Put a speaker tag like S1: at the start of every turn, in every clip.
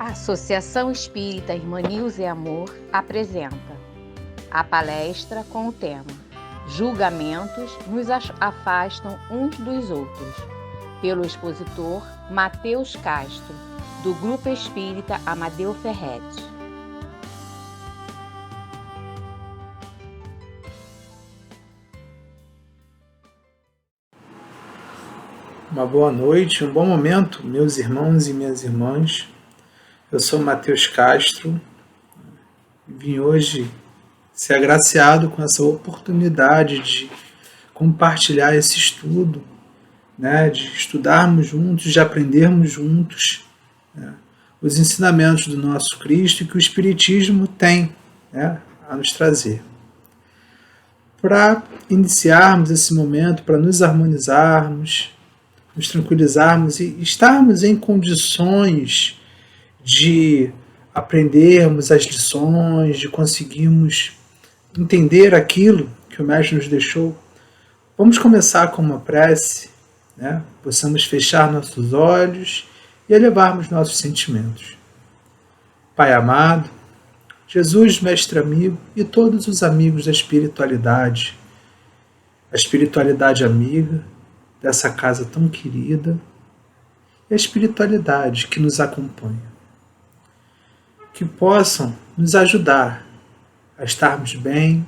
S1: A Associação Espírita Irmã Nilza e Amor apresenta a palestra com o tema Julgamentos nos afastam uns dos outros, pelo expositor Matheus Castro, do Grupo Espírita Amadeu Ferretti.
S2: Uma boa noite, um bom momento, meus irmãos e minhas irmãs. Eu sou Matheus Castro e vim hoje ser agraciado com essa oportunidade de compartilhar esse estudo, de estudarmos juntos, de aprendermos juntos os ensinamentos do nosso Cristo e que o Espiritismo tem a nos trazer. Para iniciarmos esse momento, para nos harmonizarmos, nos tranquilizarmos e estarmos em condições de aprendermos as lições, de conseguirmos entender aquilo que o Mestre nos deixou. Vamos começar com uma prece, possamos fechar nossos olhos e elevarmos nossos sentimentos. Pai amado, Jesus, Mestre amigo e todos os amigos da espiritualidade, a espiritualidade amiga dessa casa tão querida e a espiritualidade que nos acompanha. Que possam nos ajudar a estarmos bem,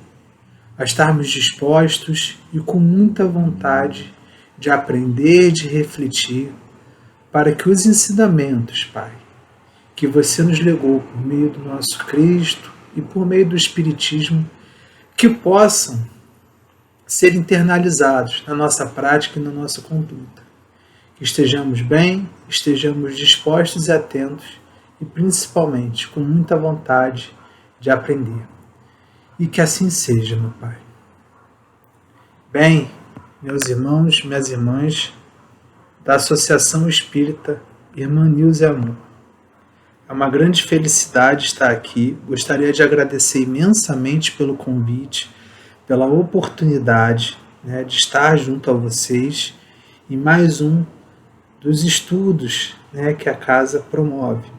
S2: a estarmos dispostos e com muita vontade de aprender, de refletir, para que os ensinamentos, Pai, que você nos legou por meio do nosso Cristo e por meio do Espiritismo, que possam ser internalizados na nossa prática e na nossa conduta. Que estejamos bem, estejamos dispostos e atentos e principalmente com muita vontade de aprender. E que assim seja, meu Pai. Bem, meus irmãos, minhas irmãs da Associação Espírita Irmã Nilza e Amor, é uma grande felicidade estar aqui. Gostaria de agradecer imensamente pelo convite, pela oportunidade de estar junto a vocês em mais um dos estudos que a casa promove.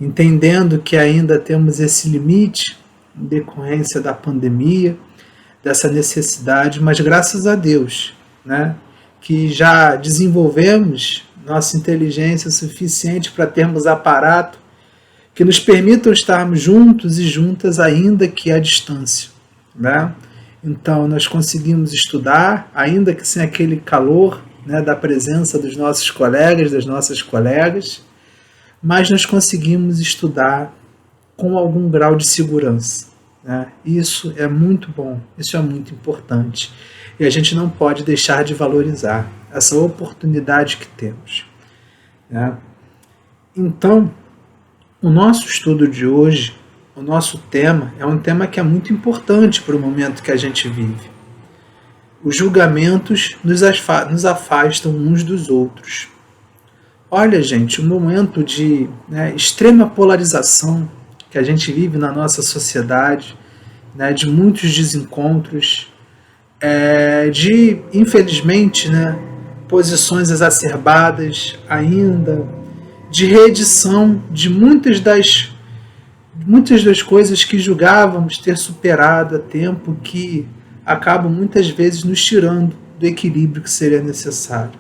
S2: Entendendo que ainda temos esse limite em decorrência da pandemia, dessa necessidade, mas graças a Deus, que já desenvolvemos nossa inteligência suficiente para termos aparato que nos permitam estarmos juntos e juntas ainda que à distância. Então nós conseguimos estudar, ainda que sem aquele calor da presença dos nossos colegas, das nossas colegas, mas nós conseguimos estudar com algum grau de segurança. Isso é muito bom, isso é muito importante. E a gente não pode deixar de valorizar essa oportunidade que temos. Então, o nosso estudo de hoje, o nosso tema, é um tema que é muito importante para o momento que a gente vive. Os julgamentos nos afastam uns dos outros. Olha, gente, um momento de extrema polarização que a gente vive na nossa sociedade, de muitos desencontros, de, infelizmente, posições exacerbadas ainda, de reedição de muitas das coisas que julgávamos ter superado a tempo, que acabam muitas vezes nos tirando do equilíbrio que seria necessário.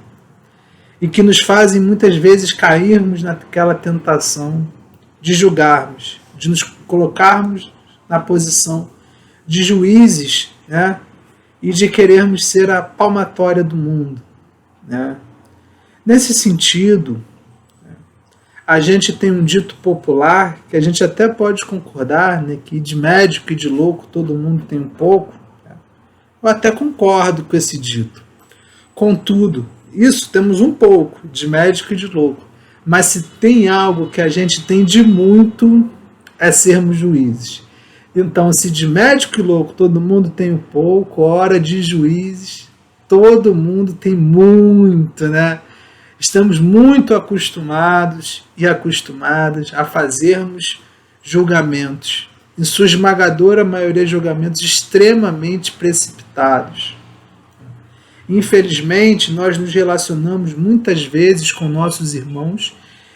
S2: E que nos fazem muitas vezes cairmos naquela tentação de julgarmos, de nos colocarmos na posição de juízes, e de querermos ser a palmatória do mundo. Nesse sentido, a gente tem um dito popular que a gente até pode concordar, que de médico e de louco todo mundo tem um pouco. Eu até concordo com esse dito. Contudo, isso temos um pouco de médico e de louco. Mas se tem algo que a gente tem de muito, é sermos juízes. Então, se de médico e louco todo mundo tem um pouco, hora de juízes, todo mundo tem muito, Estamos muito acostumados e acostumadas a fazermos julgamentos. Em sua esmagadora maioria, julgamentos extremamente precipitados. Infelizmente, nós nos relacionamos muitas vezes com nossos irmãos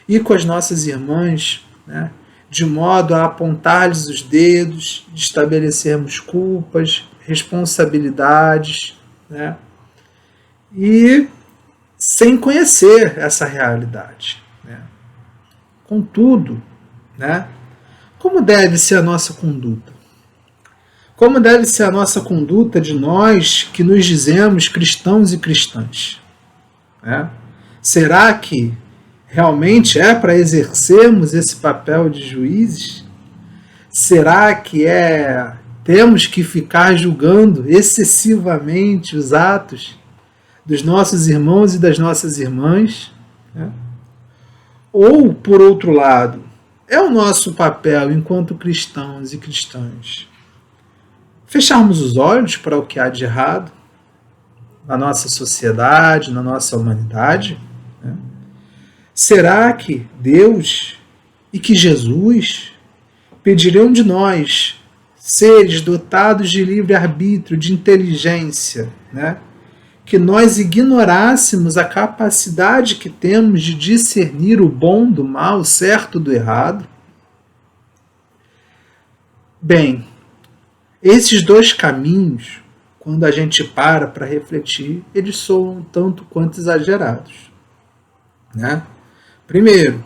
S2: e com as nossas irmãs né, de modo a apontar-lhes os dedos, de estabelecermos culpas, responsabilidades, né, e sem conhecer essa realidade, né. Contudo, né, como deve ser a nossa conduta? Como deve ser a nossa conduta de nós que nos dizemos cristãos e cristãs? Né? Será que realmente é para exercermos esse papel de juízes? Será que temos que ficar julgando excessivamente os atos dos nossos irmãos e das nossas irmãs? Né? Ou, por outro lado, é o nosso papel enquanto cristãos e cristãs fecharmos os olhos para o que há de errado na nossa sociedade, na nossa humanidade? Né? Será que Deus e que Jesus pedirão de nós, seres dotados de livre-arbítrio, de inteligência, né, que nós ignorássemos a capacidade que temos de discernir o bom do mal, o certo do errado? Bem, esses dois caminhos, quando a gente para refletir, eles soam um tanto quanto exagerados. Né? Primeiro,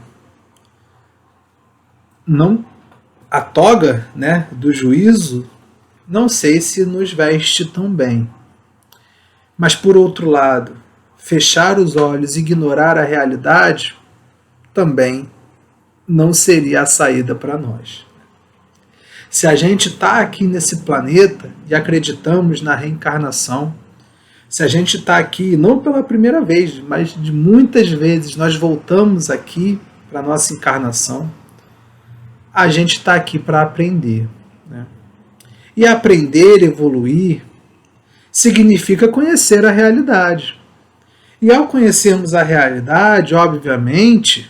S2: a toga, né, do juízo, não sei se nos veste tão bem. Mas, por outro lado, fechar os olhos e ignorar a realidade também não seria a saída para nós. Se a gente está aqui nesse planeta e acreditamos na reencarnação, se a gente está aqui não pela primeira vez, mas de muitas vezes nós voltamos aqui para a nossa encarnação, a gente está aqui para aprender. Né? E aprender, evoluir, significa conhecer a realidade. E ao conhecermos a realidade, obviamente,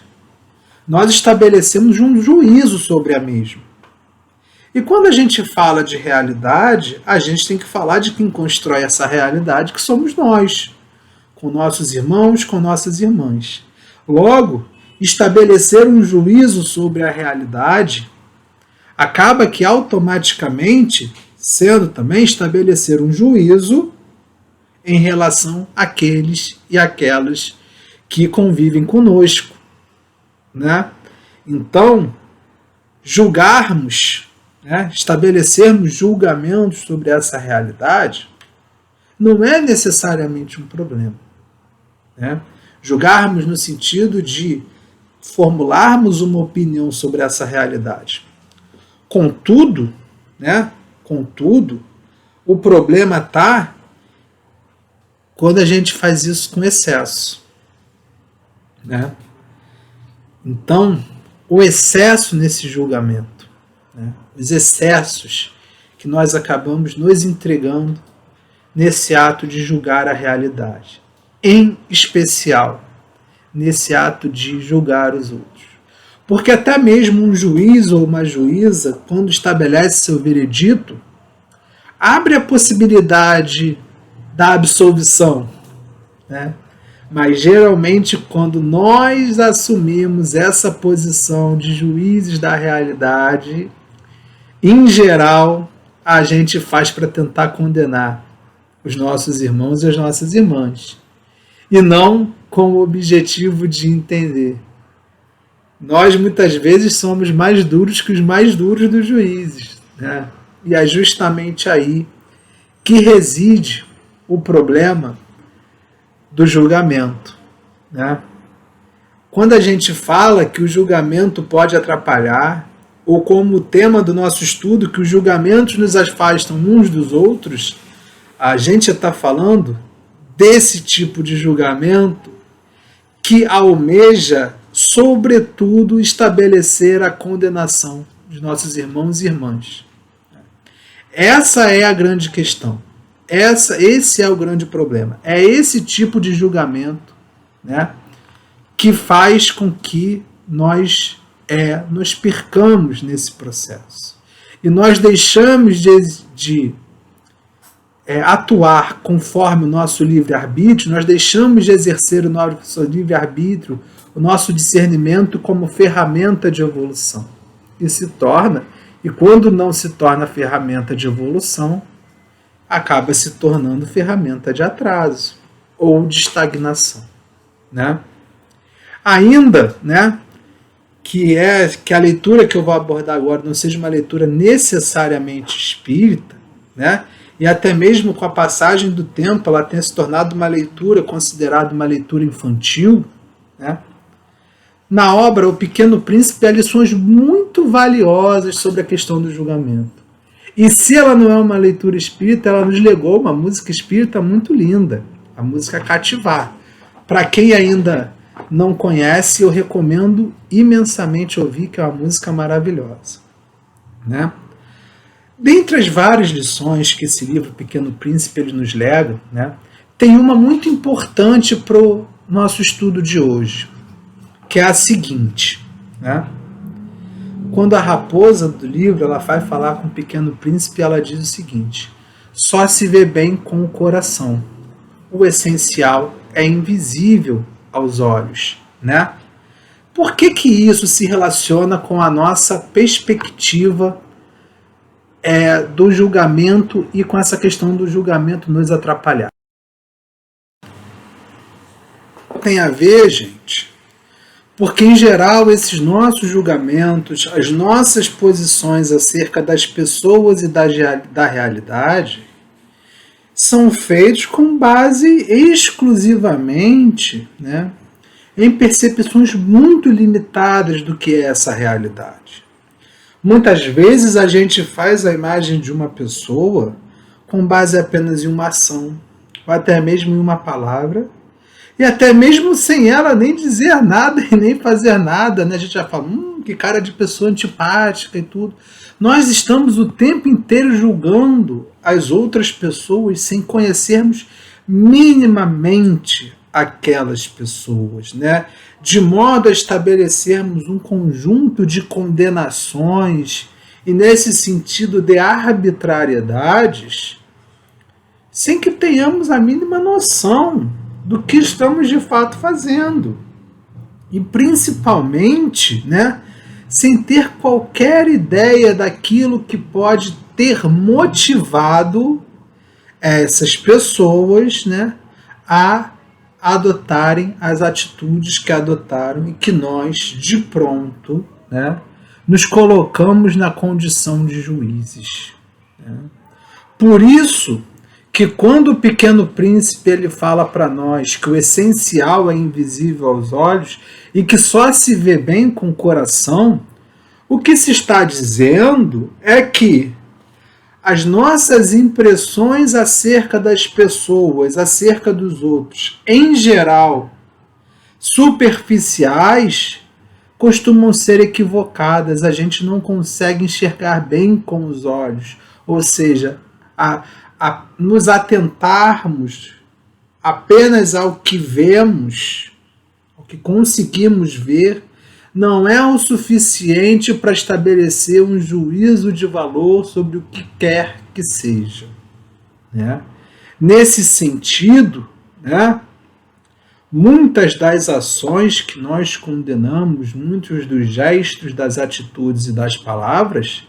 S2: nós estabelecemos um juízo sobre a mesma. E quando a gente fala de realidade, a gente tem que falar de quem constrói essa realidade, que somos nós, com nossos irmãos, com nossas irmãs. Logo, estabelecer um juízo sobre a realidade acaba que automaticamente sendo também estabelecer um juízo em relação àqueles e aquelas que convivem conosco. Né? Então, julgarmos, né, estabelecermos julgamentos sobre essa realidade não é necessariamente um problema. Né? Julgarmos no sentido de formularmos uma opinião sobre essa realidade. Contudo, o problema está quando a gente faz isso com excesso. Né? Então, o excesso nesse julgamento, né? Os excessos que nós acabamos nos entregando nesse ato de julgar a realidade, em especial nesse ato de julgar os outros. Porque até mesmo um juiz ou uma juíza, quando estabelece seu veredito, abre a possibilidade da absolvição. Né? Mas geralmente quando nós assumimos essa posição de juízes da realidade, em geral, a gente faz para tentar condenar os nossos irmãos e as nossas irmãs. E não com o objetivo de entender. Nós muitas vezes somos mais duros que os mais duros dos juízes. Né? E é justamente aí que reside o problema do julgamento. Né? Quando a gente fala que o julgamento pode atrapalhar, ou como o tema do nosso estudo, que os julgamentos nos afastam uns dos outros, a gente está falando desse tipo de julgamento que almeja, sobretudo, estabelecer a condenação dos nossos irmãos e irmãs. Essa é a grande questão. Esse é o grande problema. É esse tipo de julgamento, né, que faz com que nós nos percamos nesse processo. E nós deixamos de atuar conforme o nosso livre-arbítrio, nós deixamos de exercer o nosso livre-arbítrio, o nosso discernimento como ferramenta de evolução. E quando não se torna ferramenta de evolução, acaba se tornando ferramenta de atraso ou de estagnação, né? Ainda, né, que a leitura que eu vou abordar agora não seja uma leitura necessariamente espírita, né? E até mesmo com a passagem do tempo ela tenha se tornado uma leitura considerada uma leitura infantil, né? Na obra O Pequeno Príncipe há lições muito valiosas sobre a questão do julgamento. E se ela não é uma leitura espírita, ela nos legou uma música espírita muito linda, a música Cativar. Para quem ainda não conhece, eu recomendo imensamente ouvir, que é uma música maravilhosa, né? Dentre as várias lições que esse livro Pequeno Príncipe ele nos lega, né, tem uma muito importante para o nosso estudo de hoje, que é a seguinte, né? Quando a raposa do livro ela vai falar com o Pequeno Príncipe, ela diz o seguinte: só se vê bem com o coração. O essencial é invisível aos olhos, né? Por que isso se relaciona com a nossa perspectiva do julgamento e com essa questão do julgamento nos atrapalhar? Tem a ver, gente, porque em geral esses nossos julgamentos, as nossas posições acerca das pessoas e da realidade são feitos com base exclusivamente, né, em percepções muito limitadas do que é essa realidade. Muitas vezes a gente faz a imagem de uma pessoa com base apenas em uma ação, ou até mesmo em uma palavra, e até mesmo sem ela nem dizer nada e nem fazer nada, né? A gente já fala, que cara de pessoa antipática e tudo. Nós estamos o tempo inteiro julgando as outras pessoas sem conhecermos minimamente aquelas pessoas, né? De modo a estabelecermos um conjunto de condenações e, nesse sentido de arbitrariedades, sem que tenhamos a mínima noção do que estamos de fato fazendo. E principalmente, né, sem ter qualquer ideia daquilo que pode ter motivado essas pessoas, né, a adotarem as atitudes que adotaram e que nós, de pronto, né, nos colocamos na condição de juízes, né? Por isso que quando o Pequeno Príncipe ele fala para nós que o essencial é invisível aos olhos e que só se vê bem com o coração, o que se está dizendo é que as nossas impressões acerca das pessoas, acerca dos outros, em geral, superficiais, costumam ser equivocadas. A gente não consegue enxergar bem com os olhos, ou seja, nos atentarmos apenas ao que vemos, ao que conseguimos ver, não é o suficiente para estabelecer um juízo de valor sobre o que quer que seja, né? Nesse sentido, né, muitas das ações que nós condenamos, muitos dos gestos, das atitudes e das palavras,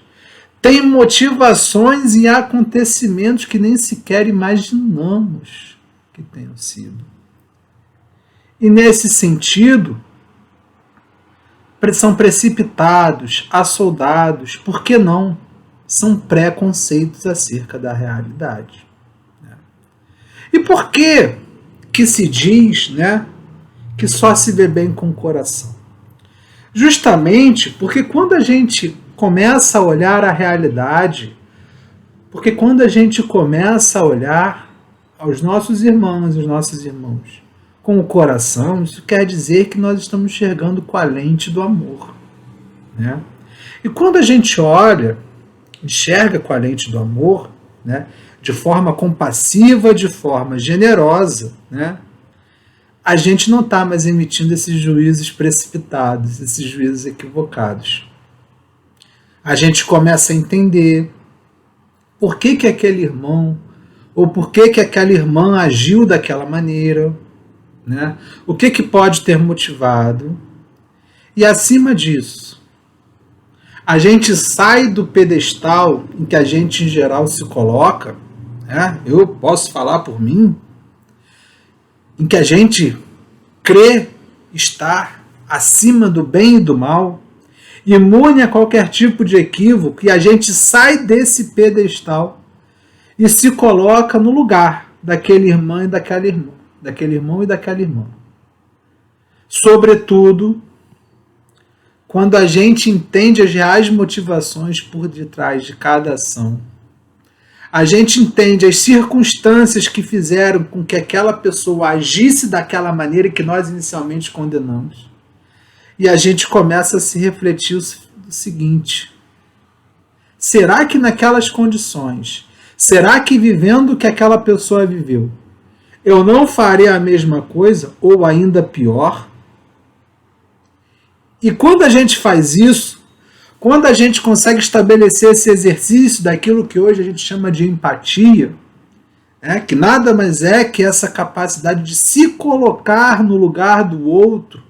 S2: têm motivações e acontecimentos que nem sequer imaginamos que tenham sido. E nesse sentido, são precipitados, assoldados, por que não? São preconceitos acerca da realidade. E por que se diz, né, que só se vê bem com o coração? Justamente porque quando a gente começa a olhar a realidade, porque quando a gente começa a olhar aos nossos irmãos e aos nossos irmãos com o coração, isso quer dizer que nós estamos enxergando com a lente do amor, né? E quando a gente enxerga com a lente do amor, né, de forma compassiva, de forma generosa, né, a gente não está mais emitindo esses juízos precipitados, esses juízos equivocados. A gente começa a entender por que aquele irmão ou por que que aquela irmã agiu daquela maneira, né? O que que pode ter motivado. E acima disso, a gente sai do pedestal em que a gente em geral se coloca, né? Eu posso falar por mim, em que a gente crê estar acima do bem e do mal, imune a qualquer tipo de equívoco, e a gente sai desse pedestal e se coloca no lugar daquele irmão e daquela irmã, daquele irmão e daquela irmã. Sobretudo, quando a gente entende as reais motivações por detrás de cada ação, a gente entende as circunstâncias que fizeram com que aquela pessoa agisse daquela maneira que nós inicialmente condenamos. E a gente começa a se refletir o seguinte: será que naquelas condições, será que vivendo o que aquela pessoa viveu, eu não faria a mesma coisa ou ainda pior? E quando a gente faz isso, quando a gente consegue estabelecer esse exercício daquilo que hoje a gente chama de empatia, que nada mais é que essa capacidade de se colocar no lugar do outro,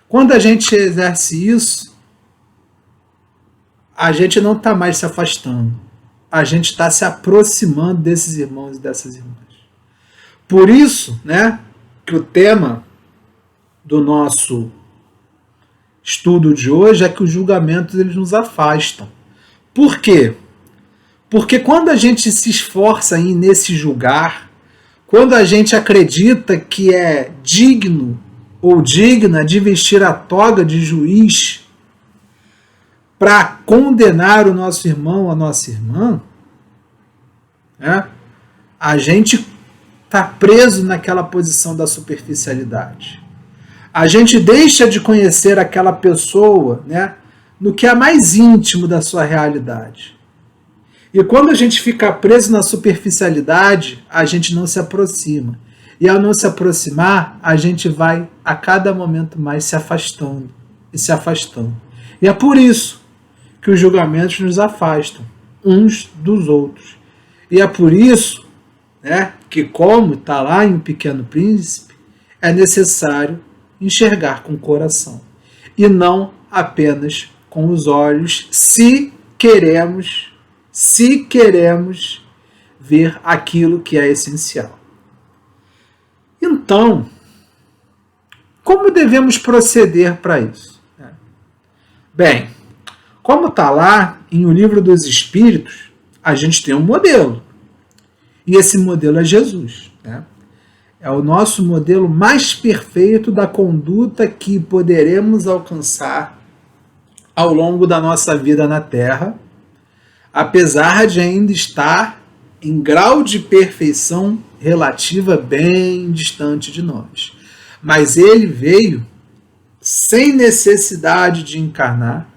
S2: quando a gente exerce isso, a gente não está mais se afastando, a gente está se aproximando desses irmãos e dessas irmãs. Por isso, que o tema do nosso estudo de hoje é que os julgamentos eles nos afastam. Por quê? Porque quando a gente se esforça em nesse julgar, quando a gente acredita que é digno ou digna de vestir a toga de juiz para condenar o nosso irmão, a nossa irmã, a gente está preso naquela posição da superficialidade. A gente deixa de conhecer aquela pessoa, no que é mais íntimo da sua realidade. E quando a gente fica preso na superficialidade, a gente não se aproxima. E ao não se aproximar, a gente vai a cada momento mais se afastando e se afastando. E é por isso que os julgamentos nos afastam uns dos outros. E é por isso que, como está lá em O Pequeno Príncipe, é necessário enxergar com o coração e não apenas com os olhos, se queremos ver aquilo que é essencial. Então, como devemos proceder para isso? Bem, como está lá em O Livro dos Espíritos, a gente tem um modelo. E esse modelo é Jesus. É o nosso modelo mais perfeito da conduta que poderemos alcançar ao longo da nossa vida na Terra, apesar de ainda estar em grau de perfeição relativa bem distante de nós. Mas ele veio sem necessidade de encarnar,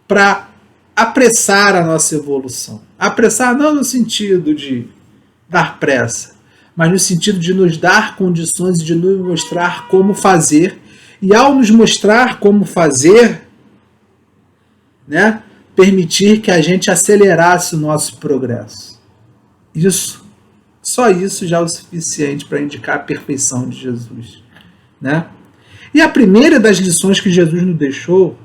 S2: para apressar a nossa evolução. Apressar não no sentido de dar pressa, mas no sentido de nos dar condições de nos mostrar como fazer. E ao nos mostrar como fazer, permitir que a gente acelerasse o nosso progresso. Só isso já é o suficiente para indicar a perfeição de Jesus. E a primeira das lições que Jesus nos deixou,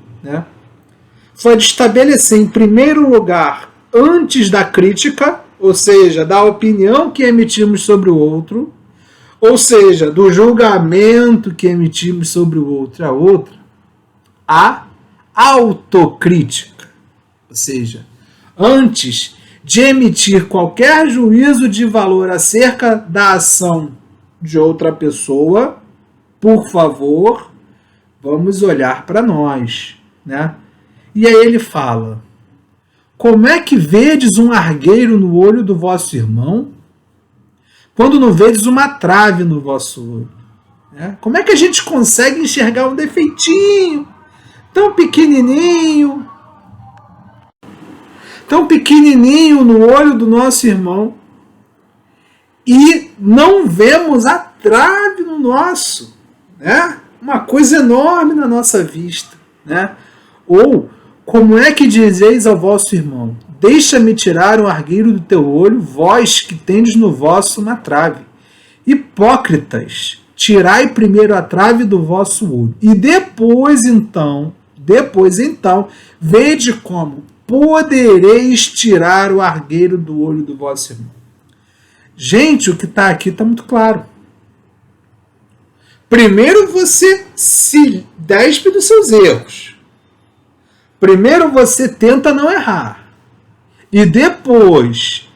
S2: foi de estabelecer em primeiro lugar, antes da crítica, ou seja, da opinião que emitimos sobre o outro, ou seja, do julgamento que emitimos sobre o outro e a outra, a autocrítica. Ou seja, antes de emitir qualquer juízo de valor acerca da ação de outra pessoa, por favor, vamos olhar para nós. E aí ele fala: como é que vedes um argueiro no olho do vosso irmão, quando não vedes uma trave no vosso olho? Como é que a gente consegue enxergar um defeitinho tão pequenininho no olho do nosso irmão e não vemos a trave no nosso? Uma coisa enorme na nossa vista. Ou, como é que dizeis ao vosso irmão: deixa-me tirar o argueiro do teu olho, vós que tendes no vosso uma trave. Hipócritas, tirai primeiro a trave do vosso olho, e depois então, vede como podereis tirar o argueiro do olho do vosso irmão. Gente, o que está aqui está muito claro. Primeiro você se despe dos seus erros. Primeiro você tenta não errar. E depois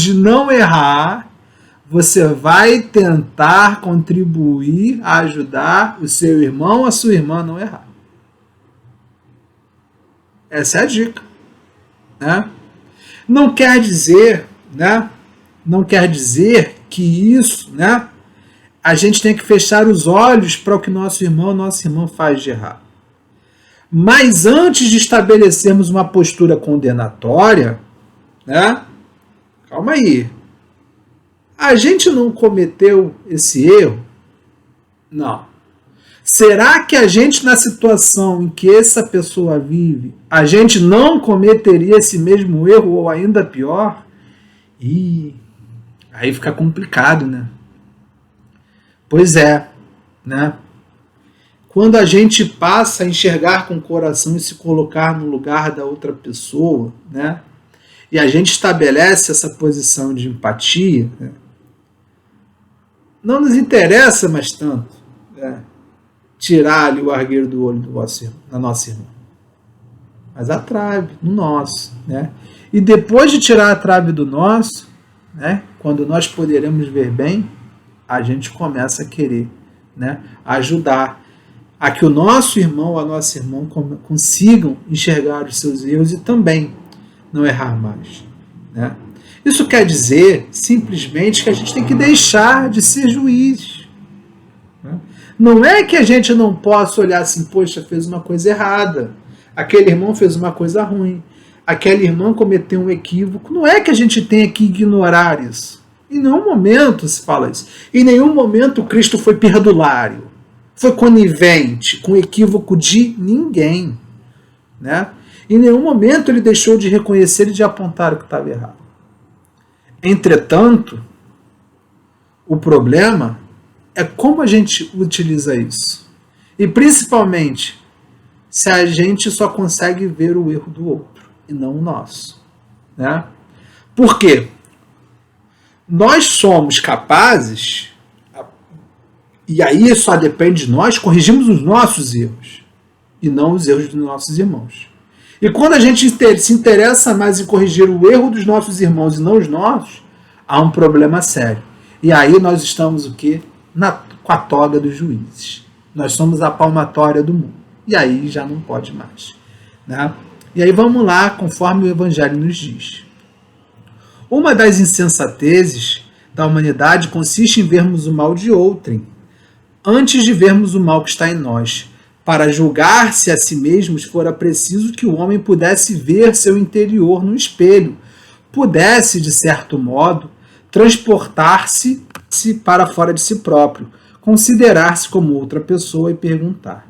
S2: de não errar, você vai tentar contribuir, ajudar o seu irmão, a sua irmã a não errar. Essa é a dica. Né? Não quer dizer, né? Não quer dizer que isso, né? A gente tem que fechar os olhos para o que nosso irmão, nossa irmã faz de errado. Mas antes de estabelecermos uma postura condenatória, né? Calma aí. A gente não cometeu esse erro? Não. Será que a gente, na situação em que essa pessoa vive, a gente não cometeria esse mesmo erro ou ainda pior? E aí fica complicado, né? Pois é, né? Quando a gente passa a enxergar com o coração e se colocar no lugar da outra pessoa, né? E a gente estabelece essa posição de empatia, né? Não nos interessa mais tanto, né? Tirar-lhe o argueiro do olho da nossa irmã, mas a trave no nosso, né? E depois de tirar a trave do nosso, né? Quando nós poderemos ver bem, a gente começa a querer, né? Ajudar a que o nosso irmão ou a nossa irmã consigam enxergar os seus erros e também não errar mais, né? Isso quer dizer simplesmente que a gente tem que deixar de ser juiz. Né? Não é que a gente não possa olhar assim, poxa, fez uma coisa errada, aquele irmão fez uma coisa ruim, aquela irmã cometeu um equívoco. Não é que a gente tenha que ignorar isso. Em nenhum momento se fala isso. Em nenhum momento Cristo foi perdulário, foi conivente com o equívoco de ninguém. Né? Em nenhum momento ele deixou de reconhecer e de apontar o que estava errado. Entretanto, o problema é como a gente utiliza isso. E principalmente, se a gente só consegue ver o erro do outro e não o nosso. Né? Por quê? Nós somos capazes, e aí só depende de nós, corrigimos os nossos erros e não os erros dos nossos irmãos. E quando a gente se interessa mais em corrigir o erro dos nossos irmãos e não os nossos, há um problema sério. E aí nós estamos o quê? Com a toga dos juízes. Nós somos a palmatória do mundo. E aí já não pode mais. Né? E aí vamos lá, conforme o Evangelho nos diz. Uma das insensatezes da humanidade consiste em vermos o mal de outrem, antes de vermos o mal que está em nós. Para julgar-se a si mesmos, fora preciso que o homem pudesse ver seu interior no espelho, pudesse, de certo modo, transportar-se para fora de si próprio, considerar-se como outra pessoa e perguntar: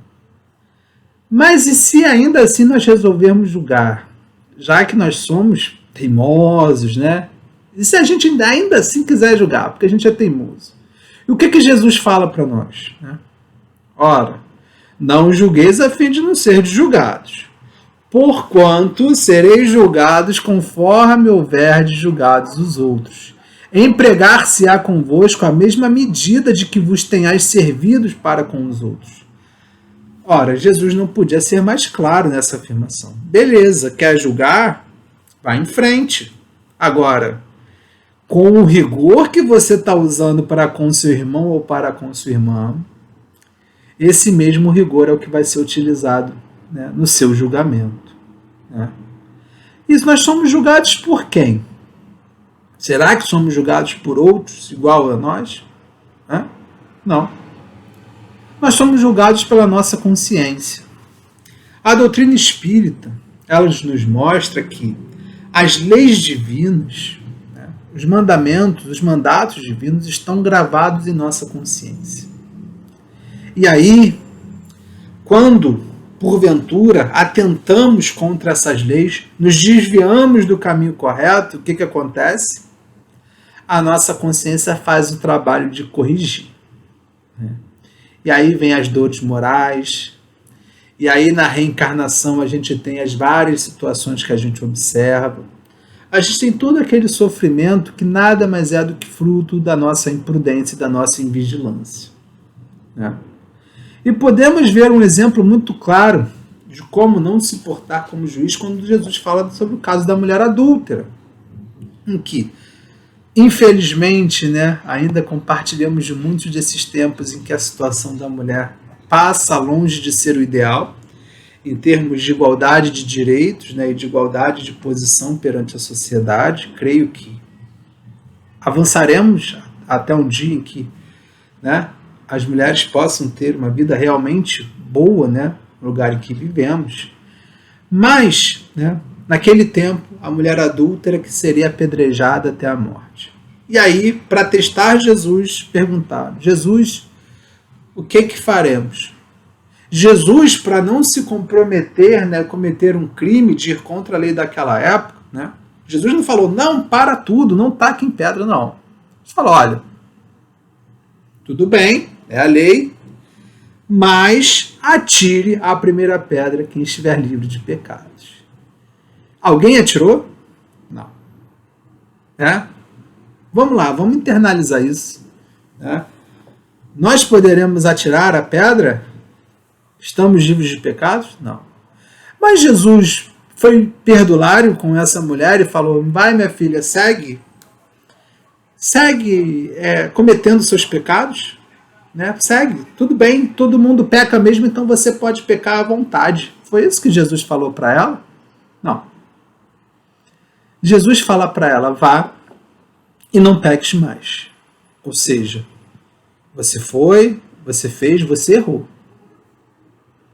S2: mas e se ainda assim nós resolvermos julgar, já que nós somos teimosos, né? E se a gente ainda assim quiser julgar, porque a gente é teimoso? E o que Jesus fala para nós? Né? Ora, não julgueis a fim de não ser julgados, porquanto sereis julgados conforme houverdes julgados os outros. Empregar-se-á convosco a mesma medida de que vos tenhais servidos para com os outros. Ora, Jesus não podia ser mais claro nessa afirmação. Beleza, quer julgar? Vá em frente. Agora, com o rigor que você está usando para com seu irmão ou para com sua irmã, esse mesmo rigor é o que vai ser utilizado, né, no seu julgamento. Né? E nós somos julgados por quem? Será que somos julgados por outros igual a nós? Né? Não. Nós somos julgados pela nossa consciência. A doutrina espírita, ela nos mostra que as leis divinas, né, os mandamentos, os mandatos divinos estão gravados em nossa consciência. E aí, quando porventura, atentamos contra essas leis, nos desviamos do caminho correto, o que acontece? A nossa consciência faz o trabalho de corrigir. E aí vem as dores morais, e aí na reencarnação a gente tem as várias situações que a gente observa. A gente tem todo aquele sofrimento que nada mais é do que fruto da nossa imprudência e da nossa invigilância. E podemos ver um exemplo muito claro de como não se portar como juiz quando Jesus fala sobre o caso da mulher adúltera, em que, infelizmente, ainda compartilhamos de muitos desses tempos em que a situação da mulher passa longe de ser o ideal, em termos de igualdade de direitos, e de igualdade de posição perante a sociedade. Creio que avançaremos até um dia em que as mulheres possam ter uma vida realmente boa, no lugar em que vivemos. Mas, naquele tempo, a mulher adúltera que seria apedrejada até a morte. E aí, para testar Jesus, perguntaram: Jesus, o que faremos? Jesus, para não se comprometer, cometer um crime de ir contra a lei daquela época, Jesus não falou, não, para tudo, não taque em pedra, não. Ele falou, olha, tudo bem, é a lei, mas atire a primeira pedra quem estiver livre de pecados. Alguém atirou? Não. Vamos lá, vamos internalizar isso. Nós poderemos atirar a pedra? Estamos livres de pecados? Não. Mas Jesus foi perdulário com essa mulher e falou, vai minha filha, segue cometendo seus pecados, segue, tudo bem, todo mundo peca mesmo, então você pode pecar à vontade. Foi isso que Jesus falou para ela? Não. Jesus fala para ela, vá e não peques mais. Ou seja, você foi, você fez, você errou.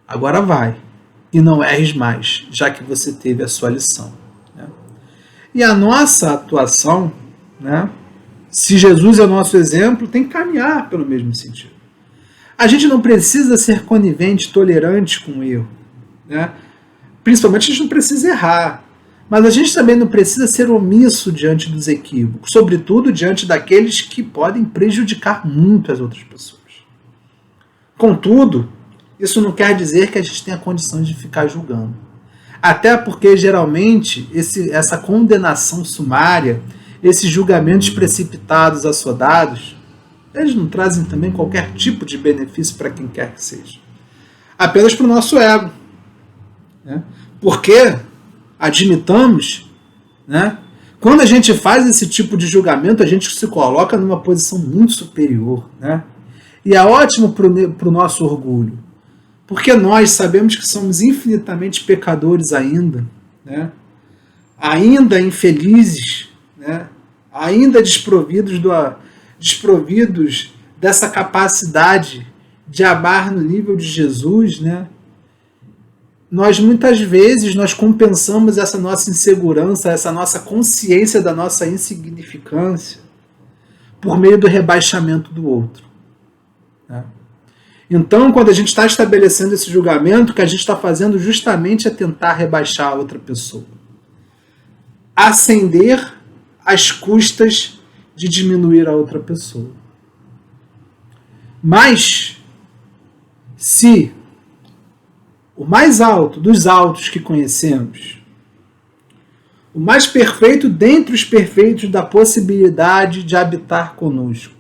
S2: Agora vai e não erres mais, já que você teve a sua lição. E a nossa atuação, se Jesus é o nosso exemplo, tem que caminhar pelo mesmo sentido. A gente não precisa ser conivente, tolerante com o erro. Principalmente a gente não precisa errar. Mas a gente também não precisa ser omisso diante dos equívocos, sobretudo diante daqueles que podem prejudicar muito as outras pessoas. Contudo, isso não quer dizer que a gente tenha condições de ficar julgando. Até porque, geralmente, essa condenação sumária, esses julgamentos precipitados, assodados, eles não trazem também qualquer tipo de benefício para quem quer que seja. Apenas para o nosso ego. Porque, admitamos, quando a gente faz esse tipo de julgamento, a gente se coloca numa posição muito superior. E é ótimo para o nosso orgulho. Porque nós sabemos que somos infinitamente pecadores ainda, ainda infelizes, ainda desprovidos dessa capacidade de amar no nível de Jesus, Nós muitas vezes compensamos essa nossa insegurança, essa nossa consciência da nossa insignificância por meio do rebaixamento do outro. Então, quando a gente está estabelecendo esse julgamento, o que a gente está fazendo justamente é tentar rebaixar a outra pessoa. Ascender às custas de diminuir a outra pessoa. Mas, se o mais alto dos altos que conhecemos, o mais perfeito dentre os perfeitos da possibilidade de habitar conosco,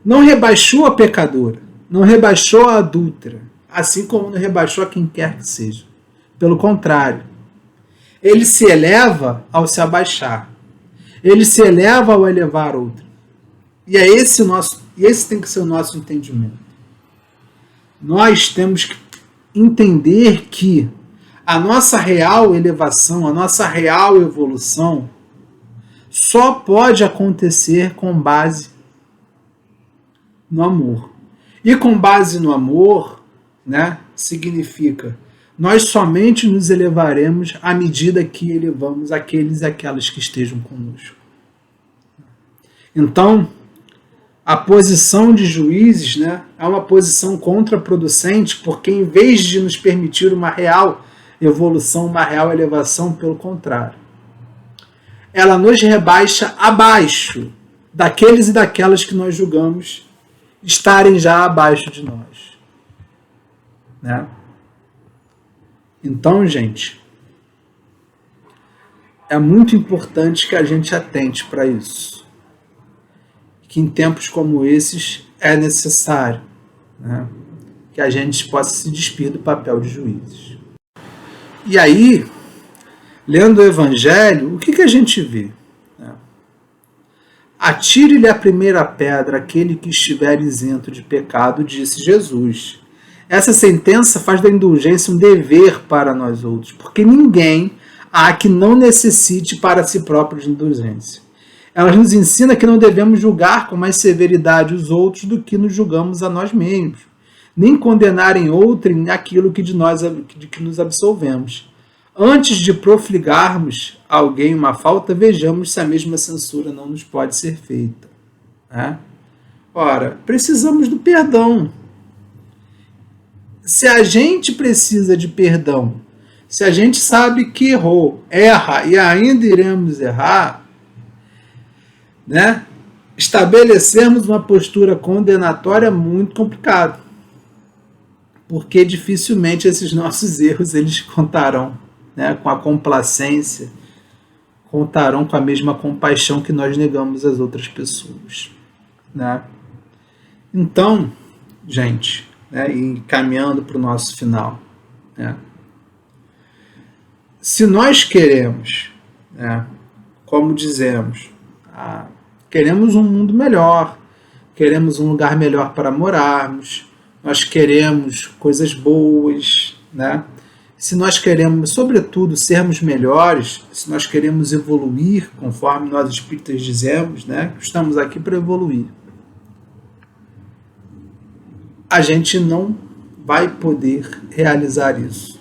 S2: não rebaixou a pecadora, não rebaixou a adúltera, assim como não rebaixou a quem quer que seja. Pelo contrário, ele se eleva ao se abaixar. Ele se eleva ao elevar outro. E é esse tem que ser o nosso entendimento. Nós temos que entender que a nossa real elevação, a nossa real evolução, só pode acontecer com base no amor. E com base no amor, significa nós somente nos elevaremos à medida que elevamos aqueles e aquelas que estejam conosco. Então, a posição de juízes, né, é uma posição contraproducente, porque em vez de nos permitir uma real evolução, uma real elevação, pelo contrário, ela nos rebaixa abaixo daqueles e daquelas que nós julgamos estarem já abaixo de nós, né? Então, gente, é muito importante que a gente atente para isso. Que em tempos como esses é necessário, né, que a gente possa se despir do papel de juízes. E aí, lendo o Evangelho, o que a gente vê? Atire-lhe a primeira pedra aquele que estiver isento de pecado, disse Jesus. Essa sentença faz da indulgência um dever para nós outros, porque ninguém há que não necessite para si próprio de indulgência. Ela nos ensina que não devemos julgar com mais severidade os outros do que nos julgamos a nós mesmos, nem condenar em outrem aquilo que de que nos absolvemos. Antes de profligarmos a alguém uma falta, vejamos se a mesma censura não nos pode ser feita. Né? Ora, precisamos do perdão. Se a gente precisa de perdão, se a gente sabe que errou, erra e ainda iremos errar, né? Estabelecermos uma postura condenatória é muito complicado, porque dificilmente esses nossos erros eles contarão, né, com a complacência, contarão com a mesma compaixão que nós negamos às outras pessoas, né? Então, gente, né, e caminhando para o nosso final, né, se nós queremos, né, como dizemos, queremos um mundo melhor, queremos um lugar melhor para morarmos, nós queremos coisas boas, né? Se nós queremos, sobretudo, sermos melhores, se nós queremos evoluir, conforme nós espíritas dizemos, né, estamos aqui para evoluir, a gente não vai poder realizar isso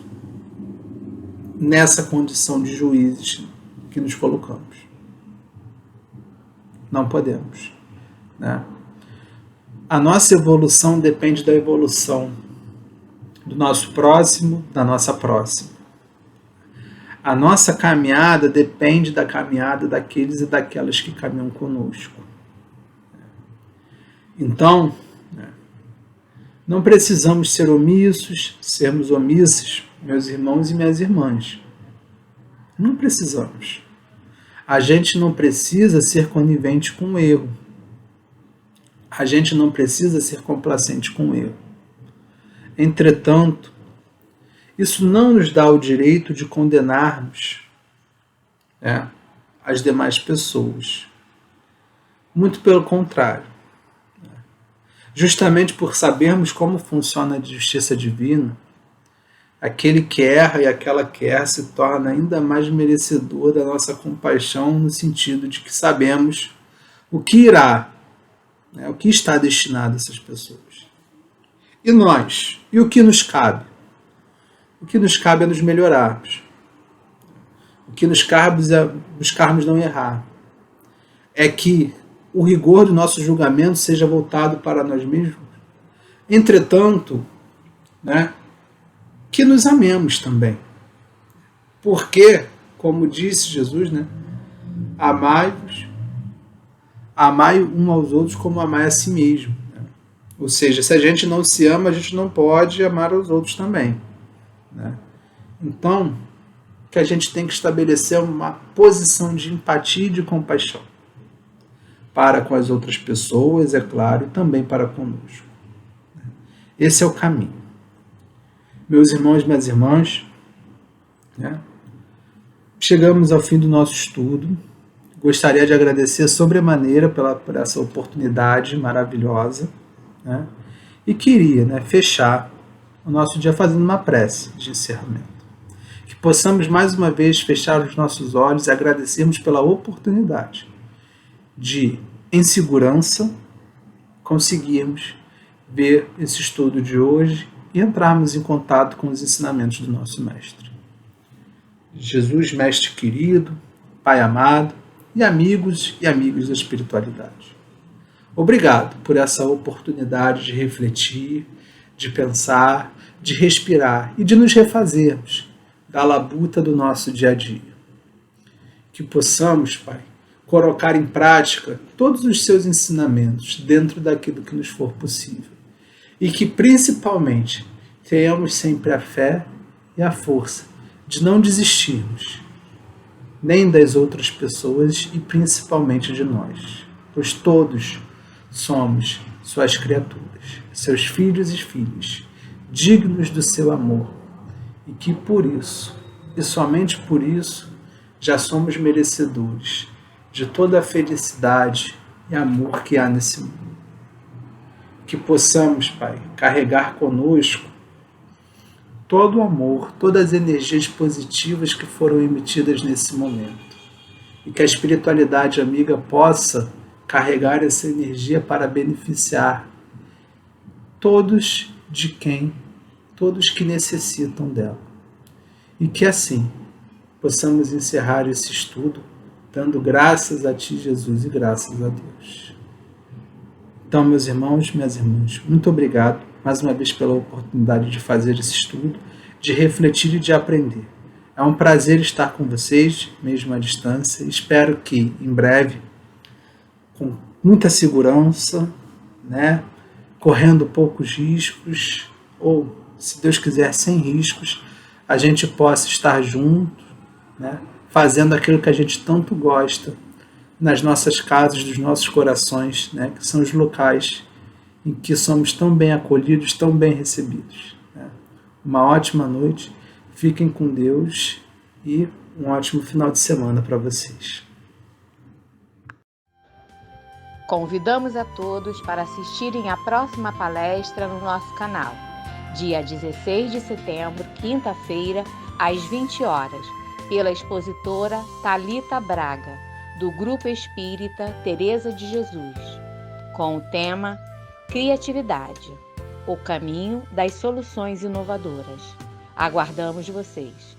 S2: nessa condição de juízes que nos colocamos. Não podemos, né? A nossa evolução depende da evolução do nosso próximo, da nossa próxima. A nossa caminhada depende da caminhada daqueles e daquelas que caminham conosco. Então, não precisamos ser omissos, sermos omissas, meus irmãos e minhas irmãs. Não precisamos. A gente não precisa ser conivente com o erro. A gente não precisa ser complacente com o erro. Entretanto, isso não nos dá o direito de condenarmos, né, as demais pessoas. Muito pelo contrário. Justamente por sabermos como funciona a justiça divina, aquele que erra e aquela que erra se torna ainda mais merecedor da nossa compaixão, no sentido de que sabemos o que irá, né, o que está destinado a essas pessoas. E nós? E o que nos cabe? O que nos cabe é nos melhorarmos. O que nos cabe é buscarmos não errar. É que o rigor do nosso julgamento seja voltado para nós mesmos. Entretanto, né, que nos amemos também. Porque, como disse Jesus, né, amai-vos, amai um aos outros como amai a si mesmo. Ou seja, se a gente não se ama, a gente não pode amar os outros também, né? Então, que a gente tem que estabelecer uma posição de empatia e de compaixão para com as outras pessoas, é claro, e também para conosco. Esse é o caminho. Meus irmãos e minhas irmãs, né? Chegamos ao fim do nosso estudo. Gostaria de agradecer sobremaneira por essa oportunidade maravilhosa, né? E queria, né, fechar o nosso dia fazendo uma prece de encerramento. Que possamos mais uma vez fechar os nossos olhos e agradecermos pela oportunidade de, em segurança, conseguirmos ver esse estudo de hoje e entrarmos em contato com os ensinamentos do nosso Mestre. Jesus, Mestre querido, Pai amado e amigas da espiritualidade. Obrigado por essa oportunidade de refletir, de pensar, de respirar e de nos refazermos da labuta do nosso dia a dia. Que possamos, Pai, colocar em prática todos os seus ensinamentos dentro daquilo que nos for possível. E que, principalmente, tenhamos sempre a fé e a força de não desistirmos, nem das outras pessoas e principalmente de nós, pois todos somos suas criaturas, seus filhos e filhas, dignos do seu amor, e que por isso, e somente por isso, já somos merecedores de toda a felicidade e amor que há nesse mundo. Que possamos, Pai, carregar conosco todo o amor, todas as energias positivas que foram emitidas nesse momento. E que a espiritualidade amiga possa carregar essa energia para beneficiar todos que necessitam dela. E que assim possamos encerrar esse estudo dando graças a Ti, Jesus, e graças a Deus. Então, meus irmãos, minhas irmãs, muito obrigado mais uma vez pela oportunidade de fazer esse estudo, de refletir e de aprender. É um prazer estar com vocês, mesmo à distância. Espero que em breve, com muita segurança, correndo poucos riscos, ou, se Deus quiser, sem riscos, a gente possa estar junto, fazendo aquilo que a gente tanto gosta, nas nossas casas, dos nossos corações, que são os locais em que somos tão bem acolhidos, tão bem recebidos. Uma ótima noite, fiquem com Deus e um ótimo final de semana para vocês.
S1: Convidamos a todos para assistirem à próxima palestra no nosso canal, dia 16 de setembro, quinta-feira, às 20 horas, pela expositora Thalita Braga, do Grupo Espírita Teresa de Jesus, com o tema Criatividade, o caminho das soluções inovadoras. Aguardamos vocês!